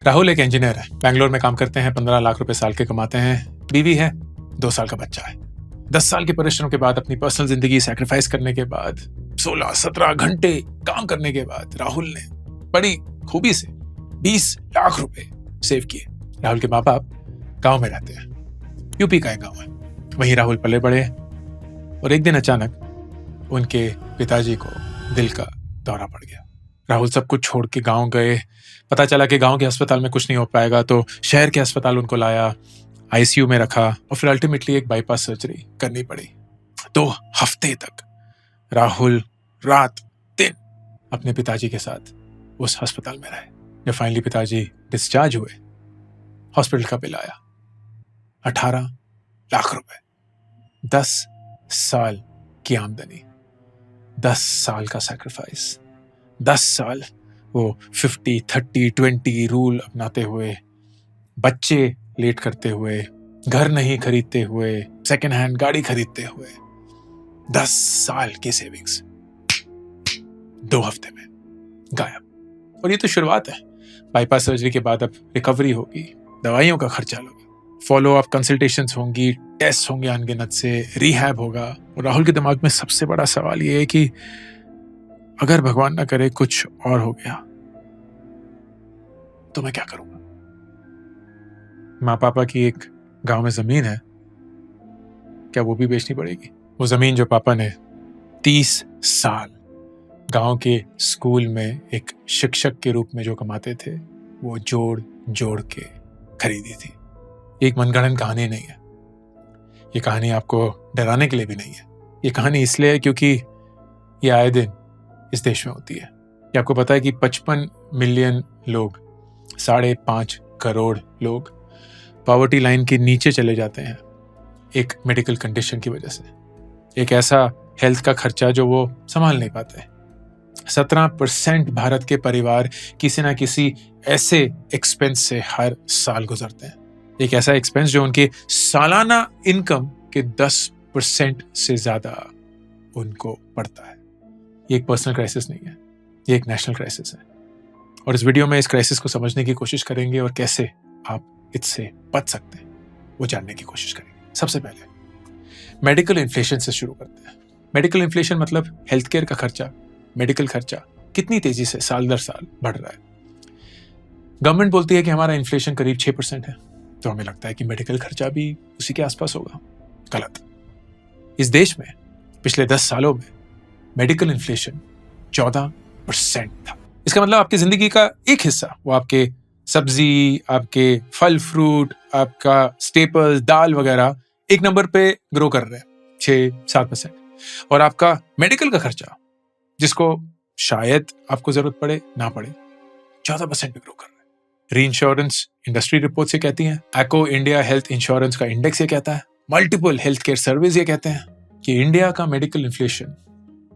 राहुल एक इंजीनियर है, बैंगलोर में काम करते हैं, 15 लाख रुपए साल के कमाते हैं, बीवी है, 2 साल का बच्चा है। 10 साल के परिश्रम के बाद, अपनी पर्सनल जिंदगी सैक्रिफाइस करने के बाद, 16-17 घंटे काम करने के बाद राहुल ने बड़ी खूबी से 20 लाख रुपए सेव किए। राहुल के माँ बाप गांव में रहते हैं, यूपी का एक गांव है, वहीं राहुल पले बड़े हैं। और एक दिन अचानक उनके पिताजी को दिल का दौरा पड़ गया। राहुल सब कुछ छोड़ के गांव गए। पता चला कि गांव के अस्पताल में कुछ नहीं हो पाएगा, तो शहर के अस्पताल उनको लाया, आईसीयू में रखा और फिर अल्टीमेटली एक बाईपास सर्जरी करनी पड़ी। 2 हफ्ते तक राहुल रात दिन अपने पिताजी के साथ उस अस्पताल में रहे। जब फाइनली पिताजी डिस्चार्ज हुए, हॉस्पिटल का बिल आया 18 लाख रुपए। 10 साल की आमदनी, 10 साल का सैक्रिफाइस, 10 साल वो 50-30-20 रूल अपनाते हुए, बच्चे लेट करते हुए, घर नहीं खरीदते हुए, सेकेंड हैंड गाड़ी खरीदते हुए, 10 साल की सेविंग्स 2 हफ्ते में गायब। और ये तो शुरुआत है। बाईपास सर्जरी के बाद अब रिकवरी होगी, दवाइयों का खर्चा होगा, फॉलो अप कंसल्टेशंस होंगी, टेस्ट होंगे अनगिनत से, रिहैब होगा। और राहुल के दिमाग में सबसे बड़ा सवाल ये है कि अगर भगवान ना करे कुछ और हो गया तो मैं क्या करूंगा। माँ पापा की एक गांव में जमीन है, क्या वो भी बेचनी पड़ेगी? वो जमीन जो पापा ने 30 साल गांव के स्कूल में एक शिक्षक के रूप में जो कमाते थे, वो जोड़ जोड़ के खरीदी थी। एक मनगढ़ंत कहानी नहीं है, ये कहानी आपको डराने के लिए भी नहीं है। ये कहानी इसलिए है क्योंकि ये आए दिन इस देश में होती है। ये आपको पता है कि 55 मिलियन लोग, 5.5 करोड़ लोग पॉवर्टी लाइन के नीचे चले जाते हैं एक मेडिकल कंडीशन की वजह से। एक ऐसा हेल्थ का खर्चा जो वो संभाल नहीं पाते। 17% भारत के परिवार किसी ना किसी ऐसे एक्सपेंस से हर साल गुजरते हैं। एक ऐसा एक्सपेंस जो उनके सालाना इनकम के 10% से ज्यादा उनको पड़ता है। ये एक पर्सनल क्राइसिस नहीं है, ये एक नेशनल क्राइसिस है। और इस वीडियो में इस क्राइसिस को समझने की कोशिश करेंगे और कैसे आप इससे बच सकते हैं वो जानने की कोशिश करेंगे। सबसे पहले मेडिकल इन्फ्लेशन से शुरू करते हैं। मेडिकल इन्फ्लेशन मतलब हेल्थ केयर का खर्चा, मेडिकल खर्चा कितनी तेजी से साल दर साल बढ़ रहा है। गवर्नमेंट बोलती है कि हमारा इन्फ्लेशन करीब 6% है, तो हमें लगता है कि मेडिकल खर्चा भी उसी के आसपास होगा। गलत। इस देश में पिछले 10 सालों में मेडिकल इन्फ्लेशन 14% था। इसका मतलब आपकी जिंदगी का एक हिस्सा, वो आपके सब्जी, आपके फल फ्रूट, आपका स्टेपल्स, दाल वगैरह एक नंबर पे ग्रो कर रहे हैं 6-7%। और आपका मेडिकल का खर्चा, जिसको शायद आपको जरूरत पड़े ना पड़े, 14% पे ग्रो कर रहा है। री इंश्योरेंस इंडस्ट्री रिपोर्ट्स ये कहती हैं, एको इंडिया हेल्थ इंश्योरेंस का इंडेक्स ये कहता है, मल्टीपल हेल्थ केयर सर्विस ये कहते हैं कि इंडिया का मेडिकल इन्फ्लेशन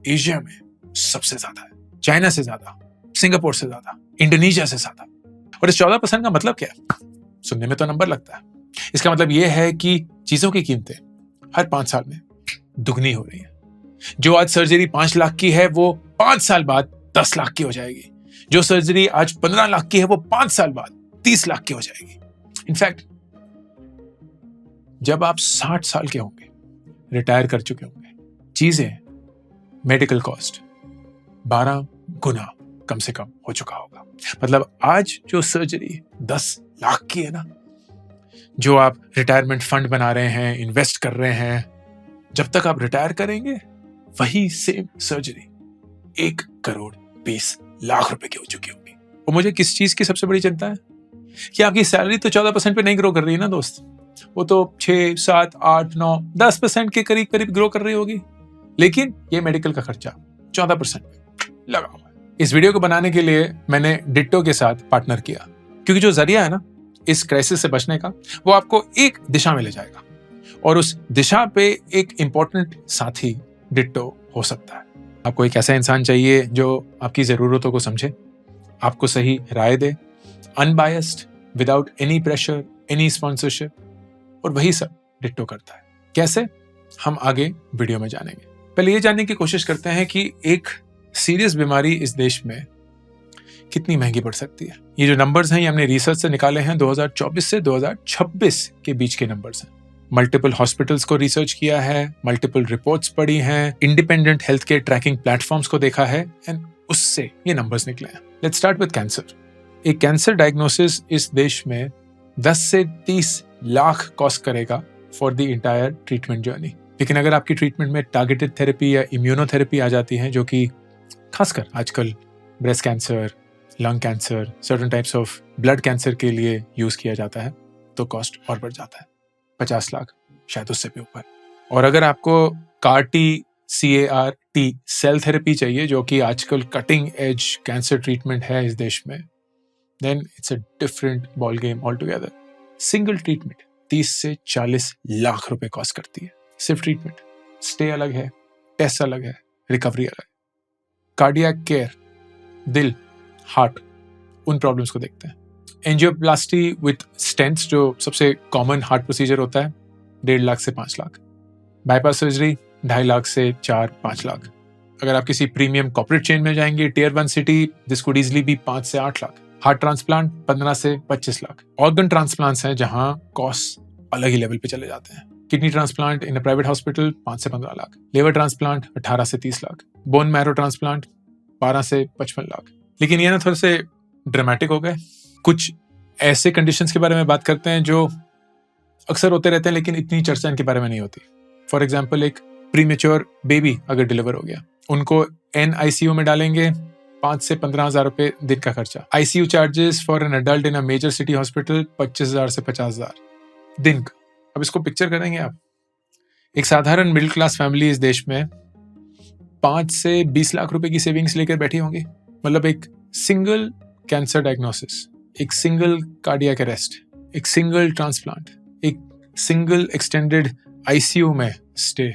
एशिया में सबसे ज्यादा है। चाइना से ज्यादा, सिंगापुर से ज्यादा, इंडोनेशिया से ज्यादा। और इस 14% का मतलब क्या है? सुनने में तो नंबर लगता है। इसका मतलब यह है कि चीजों की कीमतें हर 5 साल में दुगनी हो रही है। जो आज सर्जरी 5 लाख की है, वो 5 साल बाद 10 लाख की हो जाएगी। जो सर्जरी आज 15 लाख की है, वो 5 साल बाद 30 लाख की हो जाएगी। इनफैक्ट जब आप 60 साल के होंगे, रिटायर कर चुके होंगे, चीजें, मेडिकल कॉस्ट 12 गुना कम से कम हो चुका होगा। मतलब आज जो सर्जरी 10 लाख की है ना, जो आप रिटायरमेंट फंड बना रहे हैं, इन्वेस्ट कर रहे हैं, जब तक आप रिटायर करेंगे वही सेम सर्जरी 1 करोड़ 20 लाख रुपए की हो चुकी होगी। और मुझे किस चीज की सबसे बड़ी चिंता है कि आपकी सैलरी तो 14% पे नहीं ग्रो कर रही है ना दोस्त, वो तो 6, 7, 8, 9, 10% के करीब करीब ग्रो कर रही होगी। लेकिन ये मेडिकल का खर्चा 14% लगा हुआ है। इस वीडियो को बनाने के लिए मैंने डिट्टो के साथ पार्टनर किया, क्योंकि जो जरिया है ना इस क्राइसिस से बचने का, वो आपको एक दिशा में ले जाएगा। और उस दिशा पे एक इंपॉर्टेंट साथी डिट्टो हो सकता है। आपको एक ऐसा इंसान चाहिए जो आपकी जरूरतों को समझे, आपको सही राय दे, unbiased, without any pressure, any sponsorship. और वही सब डिट्टो करता है। कैसे, हम आगे वीडियो में जानेंगे। पहले ये जानने की कोशिश करते हैं कि एक सीरियस बीमारी इस देश में कितनी महंगी पड़ सकती है। ये जो नंबर्स हैं ये हमने रिसर्च से निकाले हैं, 2024 से 2026 के बीच के नंबर्स हैं। मल्टीपल हॉस्पिटल्स को रिसर्च किया है, मल्टीपल रिपोर्ट्स पढ़ी हैं, independent health care tracking platforms को देखा है एंड उससे ये नंबर्स निकले हैं। Let's start with cancer. एक कैंसर डायग्नोसिस इस देश में 10 से 30 लाख कॉस्ट करेगा for the entire treatment journey. लेकिन अगर आपकी ट्रीटमेंट में टारगेटेड थेरेपी या इम्यूनोथेरेपी आ जाती है, जो कि खासकर आजकल breast cancer, lung cancer, certain types of blood cancer के लिए यूज किया जाता है, तो कॉस्ट और बढ़ जाता है, 50 लाख, शायद उससे भी ऊपर। और अगर आपको CAR-T सेल थेरेपी चाहिए, जो कि आजकल कटिंग एज कैंसर ट्रीटमेंट है इस देश में, then it's a different ball game altogether. Single treatment 30 से 40 लाख रुपए कॉस्ट करती है, सिर्फ ट्रीटमेंट। स्टे अलग है, टेस्ट अलग है, रिकवरी अलग है। कार्डियक केयर, दिल, हार्ट, उन प्रॉब्लम्स को देखते हैं। एंजियोप्लास्टी विथ स्टेंट्स, जो सबसे कॉमन हार्ट प्रोसीजर होता है, 1.5 लाख से 5 लाख। बाईपास सर्जरी 2.5 लाख से 4-5 लाख। अगर आप किसी प्रीमियम कॉर्पोरेट चेन में जाएंगे, tier 1 city, this could easily be 5 से 8 लाख। हार्ट ट्रांसप्लांट 15 से 25 लाख। ऑर्गन ट्रांसप्लांट्स हैं जहां कॉस्ट अलग ही लेवल पे चले जाते हैं। Kidney transplant in a private hospital 5 से 15 लाख। लिवर ट्रांसप्लांट 18 से 30 लाख। बोन मैरो ट्रांसप्लांट 12 से 55 लाख। लेकिन ये ना थोड़े से ड्रामेटिक हो गए। कुछ ऐसे कंडीशंस के बारे में बात करते हैं जो अक्सर होते रहते हैं, लेकिन इतनी चर्चा इनके बारे में नहीं होती। फॉर एग्जाम्पल, एक प्रीमेच्योर बेबी अगर डिलीवर हो गया, उनको NICU में डालेंगे, 5 से 15,000 रुपए दिन का खर्चा। ICU charges for an adult in a major city hospital 25,000 से 50,000 दिन का। अब इसको पिक्चर करेंगे आप, एक साधारण मिडिल क्लास फैमिली इस देश में 5 से 20 लाख रुपए की सेविंग्स लेकर बैठी होंगी। मतलब एक सिंगल कैंसर डायग्नोसिस, एक सिंगल कार्डियक अरेस्ट, एक सिंगल ट्रांसप्लांट, एक सिंगल एक्सटेंडेड ICU में स्टे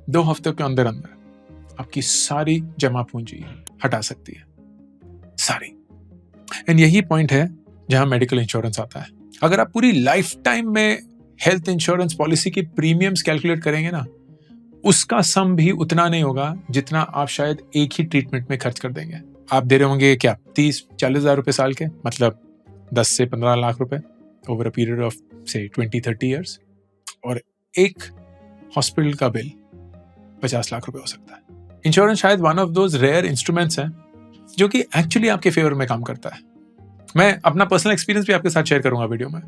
2 हफ्ते के अंदर अंदर आपकी सारी जमा पूंजी हटा सकती है, सारी। एंड यही पॉइंट है जहां मेडिकल इंश्योरेंस आता है। अगर आप पूरी लाइफ टाइम में हेल्थ इंश्योरेंस पॉलिसी की प्रीमियम्स कैलकुलेट करेंगे ना, उसका सम भी उतना नहीं होगा जितना आप शायद एक ही ट्रीटमेंट में खर्च कर देंगे। आप दे रहे होंगे क्या 30-40 हजार रुपए साल के, मतलब 10 से 15 लाख रुपए ओवर अ पीरियड ऑफ से 20-30 ईयर्स, और एक हॉस्पिटल का बिल 50 लाख रुपए हो सकता है। इंश्योरेंस शायद one of those rare instruments है जो कि एक्चुअली आपके फेवर में काम करता है। मैं अपना पर्सनल एक्सपीरियंस भी आपके साथ शेयर करूंगा वीडियो में,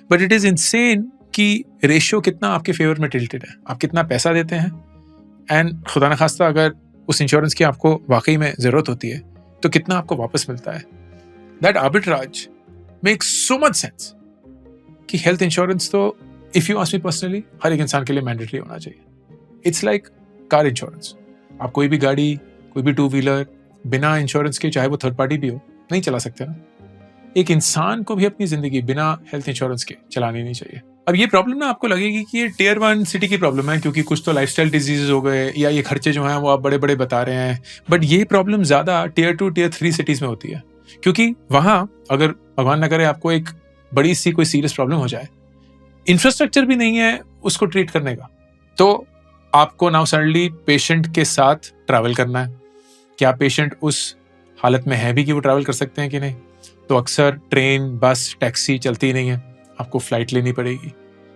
बट इट इज इनसेन कि रेशियो कितना आपके फेवर में टिल्टेड है, आप कितना पैसा देते हैं, एंड खुदा न खास्ता अगर उस इंश्योरेंस की आपको वाकई में जरूरत होती है तो कितना आपको वापस मिलता है। That arbitrage makes so much sense कि हेल्थ इंश्योरेंस तो, if you ask me personally, हर एक इंसान के लिए मैंडेटरी होना चाहिए। It's like car insurance. आप कोई भी गाड़ी, कोई भी 2 व्हीलर बिना इंश्योरेंस के, चाहे वो थर्ड पार्टी भी हो, नहीं चला सकते ना। एक इंसान को भी अपनी जिंदगी बिना हेल्थ इंश्योरेंस के चलानी नहीं चाहिए। अब ये प्रॉब्लम ना आपको लगेगी कि ये टियर 1 सिटी की प्रॉब्लम है, क्योंकि कुछ तो लाइफस्टाइल डिजीजेस हो गए, या ये खर्चे जो हैं वो आप बड़े बड़े बता रहे हैं। बट ये प्रॉब्लम ज्यादा टियर 2, टियर 3 सिटीज में होती है, क्योंकि वहां अगर भगवान न करे आपको एक बड़ी सी कोई सीरियस प्रॉब्लम हो जाए, इंफ्रास्ट्रक्चर भी नहीं है उसको ट्रीट करने का, तो आपको नाउ सडनली पेशेंट के साथ ट्रैवल करना है। क्या पेशेंट उस हालत में है भी कि वो ट्रैवल कर सकते हैं कि नहीं? तो अक्सर ट्रेन, बस, टैक्सी चलती नहीं है, आपको फ्लाइट लेनी पड़ेगी।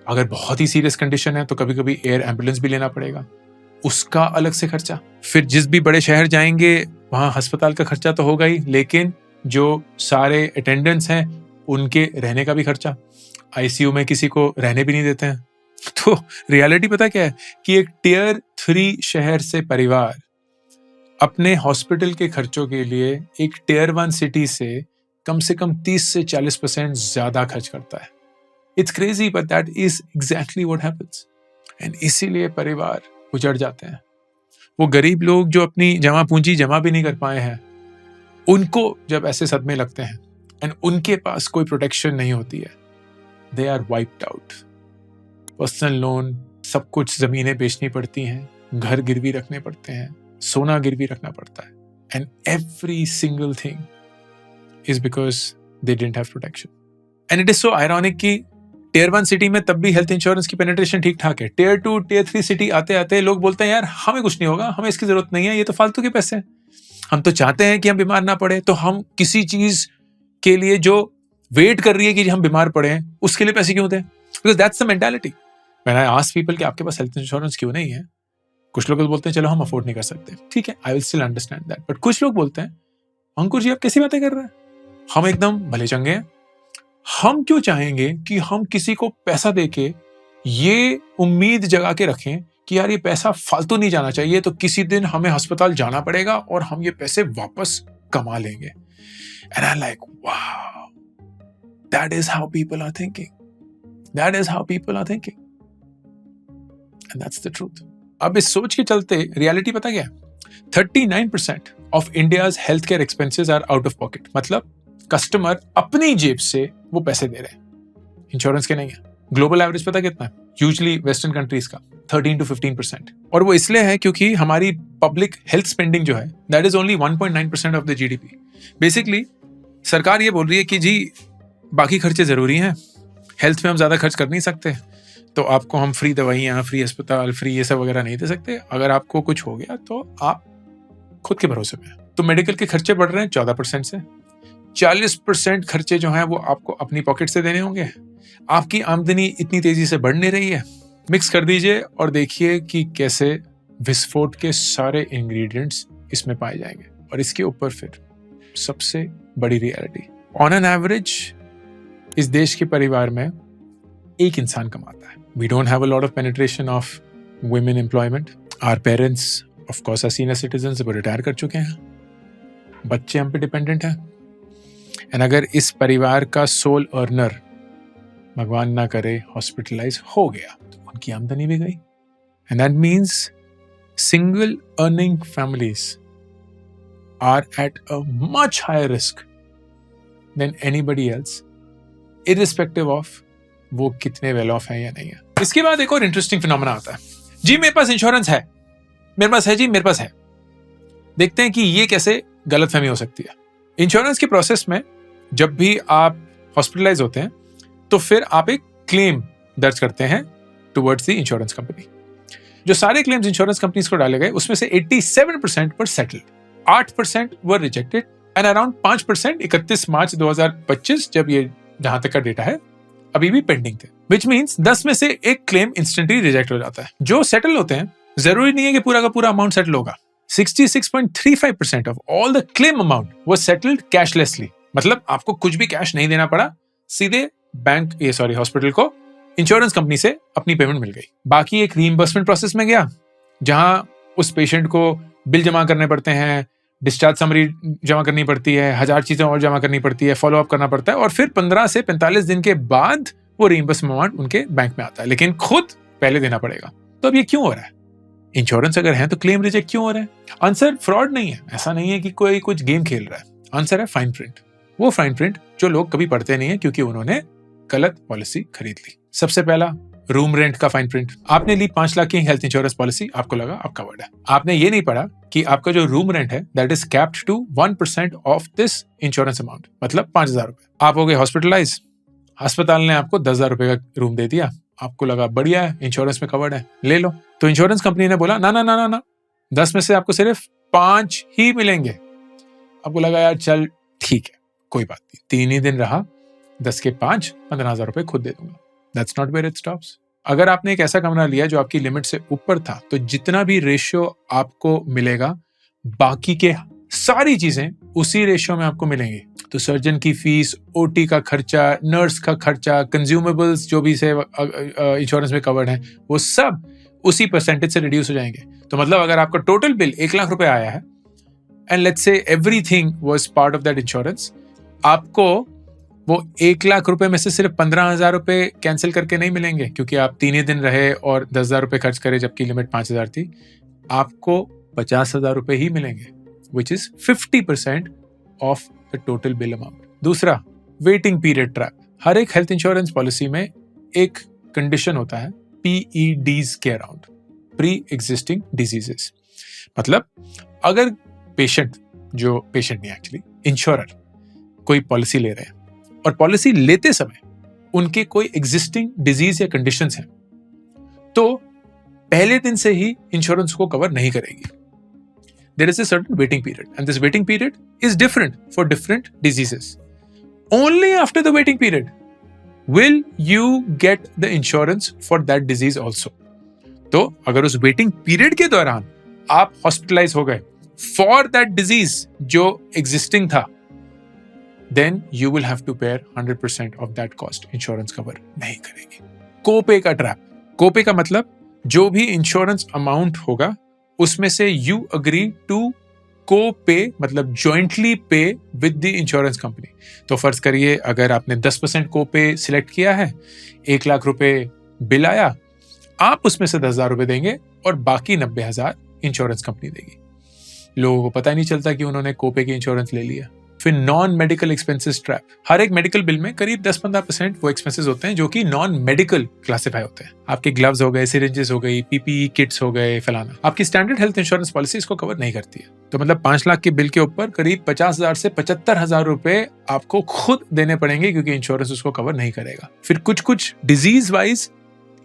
अगर बहुत ही सीरियस कंडीशन है तो कभी कभी एयर एम्बुलेंस भी लेना पड़ेगा, उसका अलग से खर्चा। फिर जिस भी बड़े शहर जाएंगे वहां अस्पताल का खर्चा तो होगा ही, लेकिन जो सारे अटेंडेंट्स हैं उनके रहने का भी खर्चा। ICU में किसी को रहने भी नहीं देते हैं। तो रियलिटी पता क्या है कि एक टियर 3 शहर से परिवार अपने हॉस्पिटल के खर्चों के लिए एक टियर 1 सिटी से कम 30 से 40% ज्यादा खर्च करता है। It's crazy, but that is exactly what happens. And इसीलिए परिवार उजड़ जाते हैं। वो गरीब लोग जो अपनी जमा पूंजी जमा भी नहीं कर पाए हैं, उनको जब ऐसे सदमे लगते हैं एंड उनके पास कोई प्रोटेक्शन नहीं होती है, they are wiped out. Personal loan, सब कुछ जमीनें बेचनी पड़ती हैं, घर गिरवी रखने पड़ते हैं, सोना गिरवी रखना पड़ता है, and every single thing is because they didn't have protection. And it is so ironic कि टियर 1 सिटी में तब भी हेल्थ इंश्योरेंस की पेनिट्रेशन ठीक ठाक है। टियर 2, टियर 3 सिटी आते आते लोग बोलते हैं यार हमें कुछ नहीं होगा, हमें इसकी जरूरत नहीं है, ये तो फालतू के पैसे हैं। हम तो चाहते हैं कि हम बीमार ना पड़े, तो हम किसी चीज के लिए जो वेट कर रही है कि हम बीमार पड़े उसके लिए पैसे क्यों दें? Because that's the mentality. When I ask people कि आपके पास हेल्थ इंश्योरेंस क्यों नहीं है, कुछ लोग बोलते हैं चलो हम अफोर्ड नहीं कर सकते, ठीक है, I will still understand that. But कुछ लोग बोलते हैं अंकुर जी आप कैसी बातें कर रहे हैं, हम एकदम भले चंगे हैं, हम क्यों चाहेंगे कि हम किसी को पैसा देके ये उम्मीद जगा के रखें कि यार ये पैसा फालतू नहीं जाना चाहिए, तो किसी दिन हमें अस्पताल जाना पड़ेगा और हम ये पैसे वापस कमा लेंगे। And I like wow, that is how people are thinking, that is how people are thinking, and that's the truth. अब इस सोच के चलते रियलिटी पता क्या है, 39% of India's health care expenses are out of pocket. मतलब कस्टमर अपनी जेब से वो पैसे दे रहे हैं, इंश्योरेंस के नहीं है। ग्लोबल एवरेज पता कितना है, यूजुअली वेस्टर्न कंट्रीज का 13 to 15%। और वो इसलिए है क्योंकि हमारी पब्लिक हेल्थ स्पेंडिंग जो है that is only 1.9% of the GDP. Basically सरकार ये बोल रही है कि जी बाकी खर्चे जरूरी हैं, हेल्थ में हम ज्यादा खर्च कर नहीं सकते, तो आपको हम फ्री दवाइयाँ, फ्री अस्पताल, फ्री ये सब वगैरह नहीं दे सकते। अगर आपको कुछ हो गया तो आप खुद के भरोसे में। तो मेडिकल के खर्चे बढ़ रहे हैं 14% से, 40% खर्चे जो हैं वो आपको अपनी पॉकेट से देने होंगे। आपकी आमदनी इतनी तेजी से बढ़ नहीं रही है। मिक्स कर दीजिए और देखिए कि कैसे विस्फोट के सारे इंग्रेडिएंट्स इसमें पाए जाएंगे। और इसके ऊपर फिर सबसे बड़ी रियलिटी, ऑन एन एवरेज इस देश के परिवार में एक इंसान कमाता है। We don't have a lot of penetration of women employment. Our parents of course are senior citizens, वो रिटायर कर चुके हैं, बच्चे हम पे डिपेंडेंट हैं। एंड अगर इस परिवार का सोल अर्नर भगवान ना करे हॉस्पिटलाइज हो गया तो उनकी आमदनी भी गई। And that means single earning families are at a much higher risk than anybody else, irrespective of वो कितने वेल ऑफ है या नहीं है। इसके बाद एक और इंटरेस्टिंग फिनोमेना आता है, जी मेरे पास इंश्योरेंस है, मेरे पास है जी, मेरे पास है। देखते हैं कि ये कैसे गलतफहमी हो सकती है। इंश्योरेंस के प्रोसेस में जब भी आप हॉस्पिटलाइज होते हैं तो फिर आप एक क्लेम दर्ज करते हैं टुवर्ड्स द इंश्योरेंस कंपनी। जो सारे क्लेम्स इंश्योरेंस कंपनीज को डाले गए उसमें से 87% were settled, 8% were rejected and around 5% 31 March 2025 जब ये जहां तक का डेटा है अभी भी पेंडिंग थे। विच मीन्स 10 में से एक क्लेम इंस्टेंटली रिजेक्ट हो जाता है। जो सेटल होते हैं जरूरी नहीं है कि पूरा का पूरा अमाउंट सेटल होगा। 66.35% of all the claim amount was settled cashlessly. मतलब आपको कुछ भी कैश नहीं देना पड़ा, सीधे बैंक हॉस्पिटल को इंश्योरेंस कंपनी से अपनी पेमेंट मिल गई। बाकी एक रीइंबर्समेंट प्रोसेस में गया जहां उस पेशेंट को बिल जमा करने पड़ते हैं, डिस्चार्ज समरी जमा करनी पड़ती है, 1000 चीजें और जमा करनी पड़ती है, फॉलो अप करना पड़ता है और फिर 15 से 45 दिन के बाद वो रीइंबर्समेंट अमाउंट उनके बैंक में आता है, लेकिन खुद पहले देना पड़ेगा। तो अब ये क्यों हो रहा है? इंश्योरेंस अगर है तो क्लेम रिजेक्ट क्यों हो रहा है? आंसर फ्रॉड नहीं है, ऐसा नहीं है कि कोई कुछ गेम खेल रहा है। आंसर है फाइन प्रिंट। वो फाइन प्रिंट जो लोग कभी पढ़ते नहीं है क्योंकि उन्होंने गलत पॉलिसी खरीद ली। सबसे पहला रूम रेंट का फाइन प्रिंट। आपने ली 5 लाख की हेल्थ इंश्योरेंस पॉलिसी, आपको लगा आप कवर्ड है। आपने ये नहीं पढ़ा कि आपका जो रूम रेंट है that is capped to 1% of this insurance amount, मतलब 5000 रुपए। आप हो गए हॉस्पिटलाइज, अस्पताल ने आपको 10,000 रुपए का रूम दे दिया, आपको लगा बढ़िया है, इंश्योरेंस में कवर्ड है, ले लो। तो इंश्योरेंस कंपनी ने बोला ना ना ना ना ना, 10 में से आपको सिर्फ 5 ही मिलेंगे। आपको लगा यार चल ठीक है कोई बात नहीं, 3 ही दिन रहा, 10 के 5, 15,000 रुपए खुद दे दूंगा। That's not where it stops. अगर आपने एक ऐसा कमरा लिया जो आपकी लिमिट से ऊपर था तो जितना भी रेशियो आपको मिलेगा बाकी के सारी चीजें उसी रेशियो में आपको मिलेंगी। तो सर्जन की फीस, ओटी का खर्चा, नर्स का खर्चा, कंज्यूमेबल्स जो भी से इंश्योरेंस में कवर्ड है वो सब उसी परसेंटेज से रिड्यूस हो जाएंगे। तो मतलब अगर आपका टोटल बिल 1 लाख रुपए आया है and let's say everything was part of that insurance, आपको वो 1 लाख रुपए में से सिर्फ 15,000 रुपए कैंसिल करके नहीं मिलेंगे क्योंकि आप 3 ही दिन रहे और 10,000 रुपए खर्च करे जबकि लिमिट 5,000 थी। आपको 50,000 रुपए ही मिलेंगे, which is 50% of the total bill amount. दूसरा, वेटिंग पीरियड ट्रैप। हर एक हेल्थ इंश्योरेंस पॉलिसी में एक कंडीशन होता है PEDs के अराउंड, प्री एग्जिस्टिंग डिजीजेस। मतलब अगर पेशेंट नहीं एक्चुअली इंश्योरर कोई पॉलिसी ले रहे हैं और पॉलिसी लेते समय उनके कोई एग्जिस्टिंग डिजीज या कंडीशंस हैं तो पहले दिन से ही इंश्योरेंस को कवर नहीं करेगी। there is a certain waiting period, and this waiting period is different for different diseases. Only after the waiting period will you get the insurance for that disease also. तो अगर उस waiting period के दौरान आप hospitalize हो गए for that disease जो existing था, then you will have to bear 100% of that cost. Insurance cover नहीं करेगी. कोपे का ट्रैप. कोपे का मतलब जो भी इंश्योरेंस अमाउंट होगा उसमें से यू अग्री टू को-पे, मतलब जॉइंटली पे विद द इंश्योरेंस कंपनी. तो फर्ज करिए अगर आपने 10% को-पे सिलेक्ट किया है, 1 लाख रुपए बिल आया, आप उसमें से 10,000 रुपए देंगे और बाकी 90,000 इंश्योरेंस कंपनी देगी. लोगों को पता नहीं चलता कि उन्होंने को-पे की इंश्योरेंस ले लिया. फिर नॉन मेडिकल एक्सपेंसेस ट्रैप. हर एक मेडिकल बिल में करीब 10-15% वो एक्सपेंसेस होते हैं जो कि नॉन मेडिकल क्लासिफाई होते हैं. आपके ग्लव्स हो गए, सिरिंजेस हो गई, पीपीई किट्स हो गए, फलाना. आपकी स्टैंडर्ड हेल्थ इंश्योरेंस पॉलिसी इसको कवर नहीं करती है. तो मतलब 5 लाख के बिल के ऊपर करीब 50,000 से 75,000 रुपए आपको खुद देने पड़ेंगे क्योंकि इंश्योरेंस उसको कवर नहीं करेगा. फिर कुछ डिजीज वाइज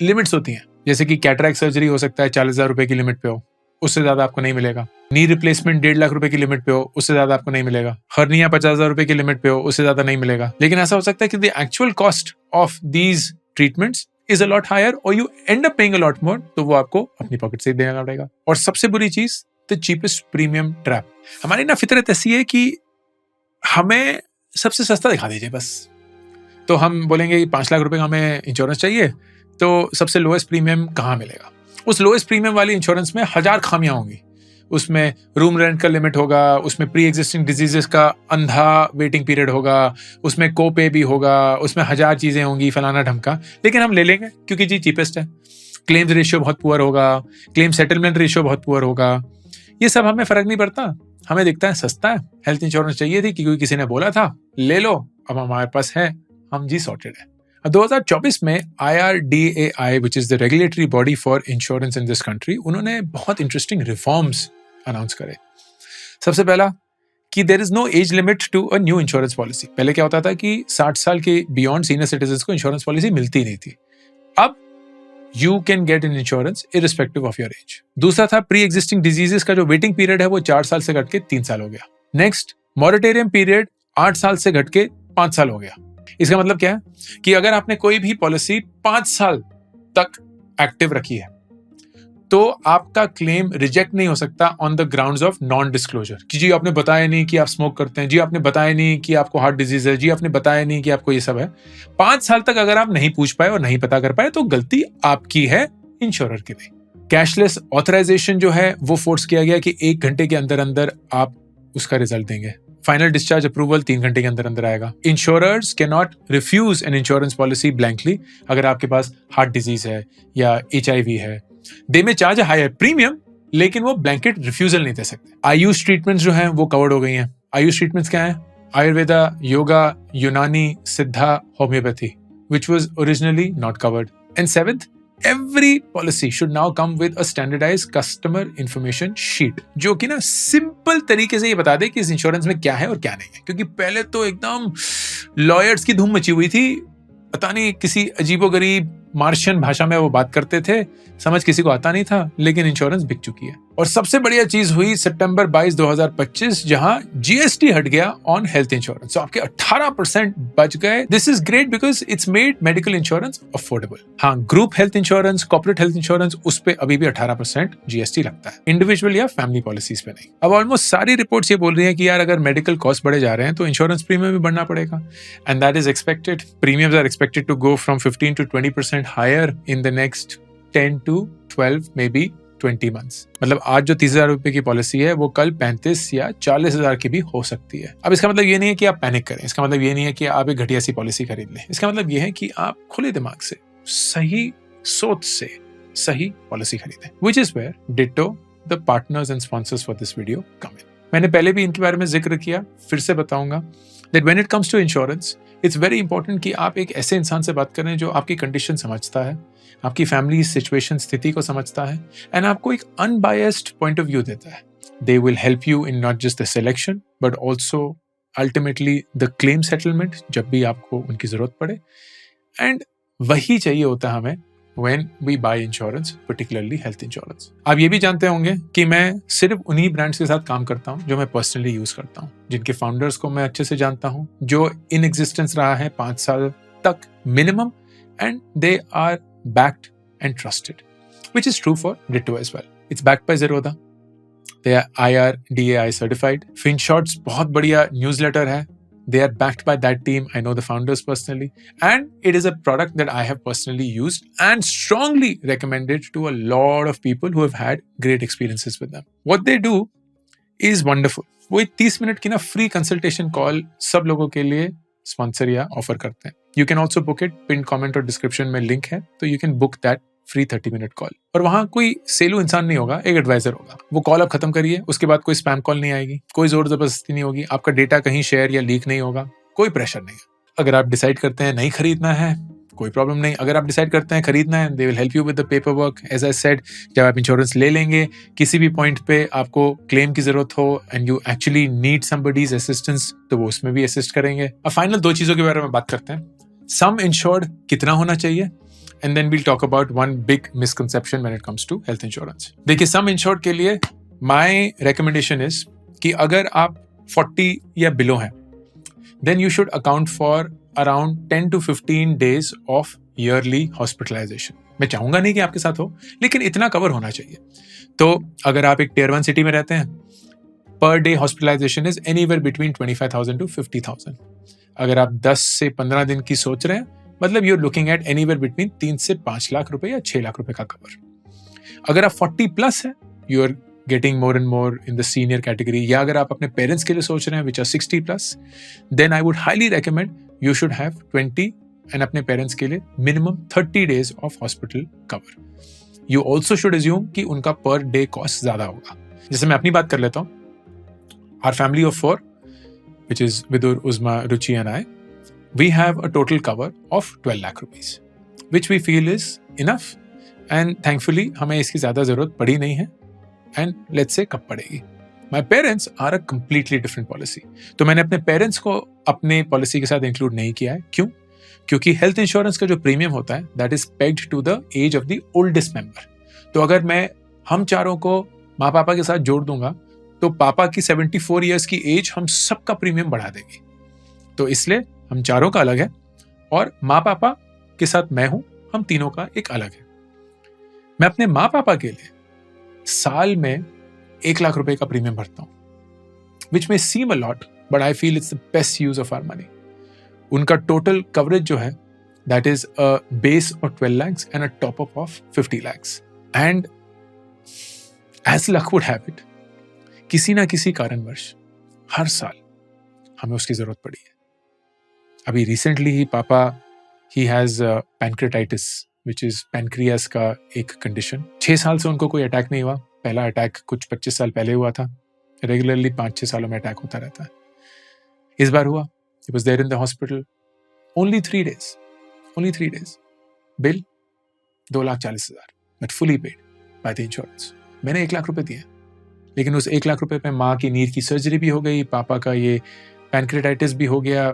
लिमिट्स होती हैं, जैसे कि कैटरैक्ट सर्जरी हो सकता है 40,000 रुपए की लिमिट पे हो, उससे ज्यादा आपको नहीं मिलेगा. नी रिप्लेसमेंट 1.5 लाख रुपए की लिमिट पे हो, उससे ज्यादा आपको नहीं मिलेगा. हर्निया 50,000 रुपए की लिमिट पे हो, उससे ज्यादा नहीं मिलेगा. लेकिन ऐसा हो सकता है कि the actual cost of these treatments is a lot higher और you end up paying a lot more, तो वो आपको अपनी पॉकेट से देना पड़ेगा. और सबसे बुरी चीज, द चीपेस्ट प्रीमियम ट्रैप. हमारी ना फितरत ऐसी है कि हमें सबसे सस्ता दिखा दीजिए बस. तो हम बोलेंगे कि 5 लाख रुपए का हमें इंश्योरेंस चाहिए, तो सबसे लोएस्ट प्रीमियम कहाँ मिलेगा? उस लोएस्ट प्रीमियम वाली इंश्योरेंस में 1000 खामियां होंगी. उसमें रूम रेंट का लिमिट होगा, उसमें प्री एग्जिस्टिंग डिजीजेस का अंधा वेटिंग पीरियड होगा, उसमें को-पे भी होगा, उसमें 1000 चीजें होंगी, फलाना ढमका. लेकिन हम ले लेंगे क्योंकि जी चीपेस्ट है. क्लेम्स रेशियो बहुत पुअर होगा, क्लेम सेटलमेंट रेशियो बहुत पुअर होगा. ये सब हमें फर्क नहीं पड़ता. हमें दिखता है सस्ता है, हेल्थ इंश्योरेंस चाहिए थी क्योंकि किसी ने बोला था, ले लो, अब हमारे पास है, हम जी सॉर्टेड है. 2024 में IRDAI, which is the regulatory body for insurance in this country, उन्होंने बहुत इंटरेस्टिंग रिफॉर्म्स अनाउंस करे. सबसे पहला कि there is no age limit to a new insurance policy. पहले क्या होता था कि 60 साल के बियॉन्ड सीनियर सिटीजन्स को इंश्योरेंस पॉलिसी मिलती नहीं थी. अब you can get an insurance irrespective of your age. दूसरा था प्री एग्जिस्टिंग डिजीजेस का जो वेटिंग पीरियड है वो 4 साल से घट के 3 साल हो गया. नेक्स्ट, मॉरेटोरियम पीरियड 8 साल से घट के 5 साल हो गया. इसका मतलब क्या है कि अगर आपने कोई भी पॉलिसी 5 साल तक एक्टिव रखी है तो आपका क्लेम रिजेक्ट नहीं हो सकता on the grounds of non disclosure. कि जी आपने बताया नहीं कि आप स्मोक करते हैं, जी आपने बताया नहीं कि आपको हार्ट डिजीज है, जी आपने बताया नहीं कि आपको ये सब है. 5 साल तक अगर आप नहीं पूछ पाए और नहीं पता कर पाए तो गलती आपकी है, इंश्योरर की नहीं. कैशलेस ऑथराइजेशन जो है वो फोर्स किया गया कि 1 घंटे के अंदर अंदर आप उसका रिजल्ट देंगे. फाइनल डिस्चार्ज अप्रूवल 3 घंटे के अंदर अंदर आएगा. Insurers cannot refuse an insurance policy blankly. अगर आपके पास हार्ट डिजीज है या HIV है, दे में चार्ज हायर प्रीमियम, लेकिन वो ब्लैंकेट रिफ्यूजल नहीं दे सकते. आयुष ट्रीटमेंट्स जो हैं वो कवर्ड हो गई हैं. आयुष ट्रीटमेंट्स क्या है? आयुर्वेदा, योगा, यूनानी, सिद्धा, homeopathy, which was originally not covered. And 7th, every policy should now come with a standardized customer information sheet, जो कि ना सिंपल तरीके से ये बता दे कि इस इंश्योरेंस में क्या है और क्या नहीं है. क्योंकि पहले तो एकदम लॉयर्स की धूम मची हुई थी, पता नहीं किसी अजीबोगरीब मार्शियन भाषा में वो बात करते थे, समझ किसी को आता नहीं था, लेकिन इंश्योरेंस बिक चुकी है. और सबसे बढ़िया चीज हुई सितंबर 22, 2025, जहां GST हट गया ऑन हेल्थ इंश्योरेंस. तो आपके 18% बच गए. This is great because it's made medical insurance affordable. हाँ, group health insurance, corporate health insurance, उस पर अभी भी 18% GST लगता है, इंडिविजुअल या फैमिली पॉलिसीज पे नहीं. अब ऑलमोस्ट सारी रिपोर्ट्स ये बोल रही है कि यार अगर मेडिकल कॉस्ट बढ़े जा रहे हैं तो इंश्योरेंस प्रीमियम भी बढ़ना पड़ेगा. And that is expected. Premiums are expected to go from 15 to 20% higher in the next 10 to 12 maybe 20 months. मतलब आज जो 30,000 रुपए की पॉलिसी है वो कल 35 या 40,000 की भी हो सकती है. अब इसका मतलब ये नहीं है कि आप पैनिक करें, इसका मतलब ये नहीं है कि आप एक घटिया सी पॉलिसी खरीद लें. इसका मतलब ये है कि आप खुले दिमाग से, सही सोच से सही पॉलिसी खरीदें. Which is where ditto the partners and sponsors for this video come in. मैंने पहले भी इनके बारे में जिक्र किया, फिर से बताऊंगा that when it comes to insurance, it's very important कि आप एक ऐसे इंसान से बात करें जो आपकी कंडीशन समझता है, आपकी फैमिली सिचुएशन, स्थिति को समझता है, एंड आपको एक अनबायस्ड पॉइंट ऑफ व्यू देता है. They will help you in not just the selection but also ultimately the claim settlement जब भी आपको उनकी जरूरत पड़े. एंड वही चाहिए होता है हमें when we buy insurance, particularly health insurance. आप ये भी जानते होंगे कि मैं सिर्फ उन्हीं ब्रांड्स के साथ काम करता हूँ जो मैं पर्सनली यूज करता हूँ, जिनके फाउंडर्स को मैं अच्छे से जानता हूँ, जो इन एग्जिस्टेंस रहा है 5 साल तक minimum, and they are backed and trusted, which is true for Ditto as well. It's backed by Zerodha. They are IRDAI certified. FinShots बहुत बढ़िया newsletter है. They are backed by that team. I know the founders personally. And it is a product that I have personally used and strongly recommended to a lot of people who have had great experiences with them. What they do is wonderful. वो 30 minute की ना free consultation call सब लोगों के लिए sponsor या offer करते हैं. You can also book it. Pin comment और डिस्क्रिप्शन में लिंक है, तो you can book that free 30 minute call. और वहां कोई सेलू इंसान नहीं होगा, एक एडवाइजर होगा. वो कॉल आप खत्म करिए, उसके बाद कोई स्पैम कॉल नहीं आएगी, कोई जोर जबरदस्ती नहीं होगी, आपका डेटा कहीं शेयर या लीक नहीं होगा, कोई प्रेशर नहीं है. अगर आप डिसाइड करते हैं नहीं खरीदना है, कोई प्रॉब्लम नहीं. अगर आप डिसाइड करते हैं खरीदना है, they will help you with the paperwork. As I said, जब आप इंश्योरेंस ले लेंगे, किसी भी पॉइंट पे आपको क्लेम की जरूरत हो and you actually need somebody's assistance, तो वो उसमें भी असिस्ट करेंगे. अब फाइनल 2 चीजों के बारे में बात करते हैं. सम इंश्योर्ड कितना होना चाहिए, and then we'll talk about one big misconception when it comes to health insurance. देखिए, सम इंश्योर्ड के लिए माय रिकमेंडेशन इज कि अगर आप 40 या बिलो हैं, then you should account for around 10 to 15 days of yearly hospitalization. मैं चाहूंगा नहीं कि आपके साथ हो, लेकिन इतना कवर होना चाहिए. तो अगर आप एक टियर 1 सिटी में रहते हैं, per day hospitalisation is anywhere between 25,000 to 50,000. अगर आप 10 से 15 दिन की सोच रहे हैं, मतलब you are looking at anywhere between 3 से 5 लाख रुपए या 6 लाख रुपए का कवर. अगर आप 40 प्लस है, you are getting more and more in the senior category, या अगर आप अपने पेरेंट्स के लिए सोच रहे हैं which are 60 plus, then I would highly recommend you should have 20 and अपने पेरेंट्स के लिए minimum 30 days of hospital cover. You also should assume कि उनका per day cost ज्यादा होगा. जैसे मैं अपनी बात कर लेता हूँ, our family of 4, which is Vidur, Uzma, Ruchi and I, we have a total cover of 12 lakh rupees, which we feel is enough, and thankfully हमें इसकी ज्यादा जरूरत पड़ी नहीं है. एंड लेट्स से कब पड़ेगी. My parents are a completely different policy. तो मैंने अपने पेरेंट्स को अपने पॉलिसी के साथ इंक्लूड नहीं किया है. क्यों? क्योंकि हेल्थ इंश्योरेंस का जो प्रीमियम होता है that is pegged to the age of the oldest member. तो अगर मैं हम चारों को माँ पापा के साथ जोड़ दूंगा, तो पापा की 74 ईयर्स की एज हम सबका प्रीमियम बढ़ा देगी. तो इसलिए हम चारों का अलग है, और माँ पापा के साथ मैं हूं, हम तीनों का एक अलग है. मैं अपने माँ पापा के लिए साल में 1 लाख रुपए का प्रीमियम भरता हूं, विच में seem a lot, but I feel it's the best use of our money. उनका टोटल कवरेज जो है that is a base of 12 lakhs and a top up of 50 lakhs. And as luck would have it, किसी ना किसी कारणवश हर साल हमें उसकी जरूरत पड़ी है. अभी रिसेंटली ही पापा, he has pancreatitis, which is pancreas का एक कंडीशन. 6 साल से उनको कोई अटैक नहीं हुआ. पहला अटैक कुछ 25 साल पहले हुआ था. रेगुलरली 5-6 सालों में अटैक होता रहता है. इस बार हुआ. He was there in the hospital. Only 3 days. Bill 2,40,000, but fully paid by the insurance. मैंने 1 लाख रुपए दिए, लेकिन उस 1 लाख रुपए पे माँ की नीर की सर्जरी भी हो गई, पापा का ये पैनक्रेटाइटिस भी हो गया,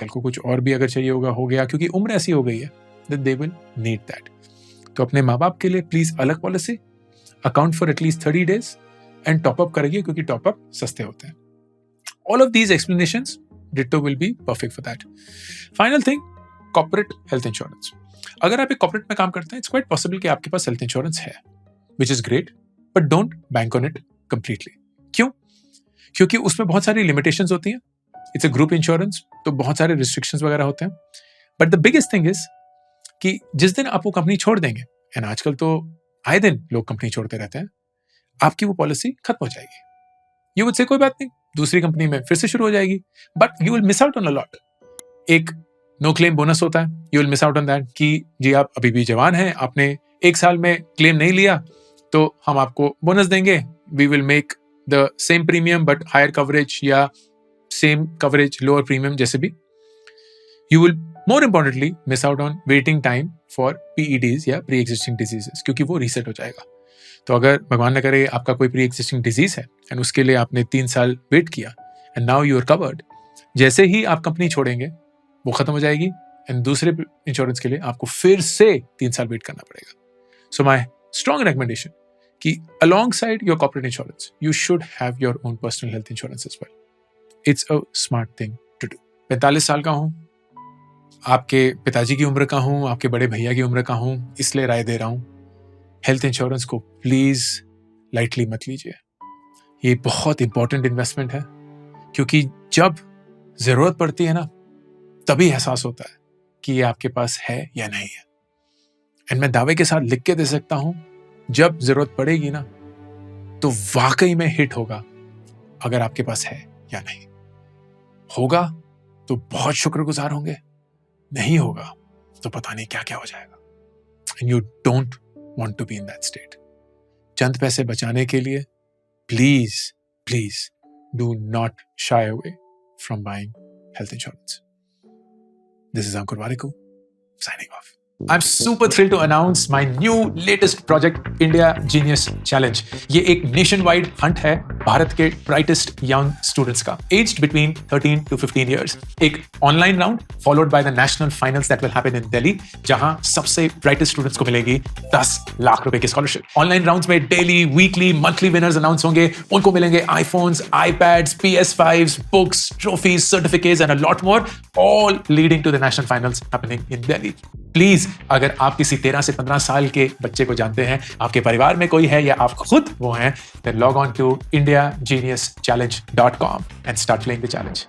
कल को कुछ और भी अगर चाहिए होगा हो गया, क्योंकि उम्र ऐसी हो गई है that they will need that. तो अपने माँ बाप के लिए प्लीज अलग policy, account for at least 30 days and top up करेंगे, क्योंकि टॉप अप सस्ते होते हैं. All of these explanations, Ditto will be perfect for that. Final thing, corporate health insurance. अगर आप एक corporate में काम करते हैं, it's quite possible कि आपके पास health insurance है, which is great, but don't bank on it completely. क्यों? क्योंकि उसमें बहुत सारी limitations होती हैं. It's a group insurance, तो बहुत सारे restrictions वगैरह होते हैं. But the biggest thing is कि जिस दिन आप वो कंपनी छोड़ देंगे, and आजकल तो आए दिन लोग कंपनी छोड़ते रहते हैं, आपकी वो पॉलिसी खत्म हो जाएगी. You would say कोई बात नहीं, दूसरी कंपनी में फिर से शुरू हो जाएगी, but you will miss out on a lot. एक नो क्लेम बोनस होता है, you will miss out on that कि जी आप अभी भी जवान हैं, आपने 1 साल में क्लेम नहीं लिया, तो हम आपको बोनस देंगे. We will make the same premium but higher coverage, या सेम कवरेज लोअर प्रीमियम, जैसे भी. You will more importantly miss out on waiting time for PEDs या प्री एग्जिस्टिंग डिजीजेस, क्योंकि वो रीसेट हो जाएगा. तो अगर भगवान न करे आपका कोई प्री एग्जिस्टिंग डिजीज है एंड उसके लिए आपने 3 साल वेट किया and now you are covered, जैसे ही आप कंपनी छोड़ेंगे वो खत्म हो जाएगी एंड दूसरे इंश्योरेंस के लिए आपको फिर से 3 साल वेट करना पड़ेगा. सो माय स्ट्रॉन्ग रिकमेंडेशन कि alongside your corporate insurance, you should have your own personal health insurance as well. It's a smart thing to do. 45 साल का हूं, आपके पिताजी की उम्र का हूं, आपके बड़े भैया की उम्र का हूं, इसलिए राय दे रहा हूं, हेल्थ इंश्योरेंस को प्लीज लाइटली मत लीजिए. ये बहुत इंपॉर्टेंट इन्वेस्टमेंट है, क्योंकि जब जरूरत पड़ती है ना, तभी एहसास होता है कि ये आपके पास है या नहीं है. एंड मैं दावे के साथ लिख के दे सकता हूं, जब जरूरत पड़ेगी ना, तो वाकई में हिट होगा, अगर आपके पास है या नहीं. होगा तो बहुत शुक्रगुजार होंगे, नहीं होगा तो पता नहीं क्या क्या हो जाएगा. And you don't want to be in that state. चंद पैसे बचाने के लिए please please do not shy away from buying health insurance. This is Ankur Warikoo signing off. I'm super thrilled to announce my new latest project, India Genius Challenge. ये एक nationwide hunt है भारत के brightest young students का, aged between 13 to 15 years. एक online round followed by the national finals that will happen in Delhi, जहां सबसे brightest students को मिलेगी 10 लाख रुपए की scholarship. Online rounds में daily, weekly, monthly winners announce होंगे. उनको मिलेंगे iPhones, iPads, PS5s, books, trophies, certificates and a lot more, all leading to the national finals happening in Delhi. Please, अगर आप किसी 13 से 15 साल के बच्चे को जानते हैं, आपके परिवार में कोई है या आप खुद वो हैं, then log on to indiageniuschallenge.com and start playing the challenge.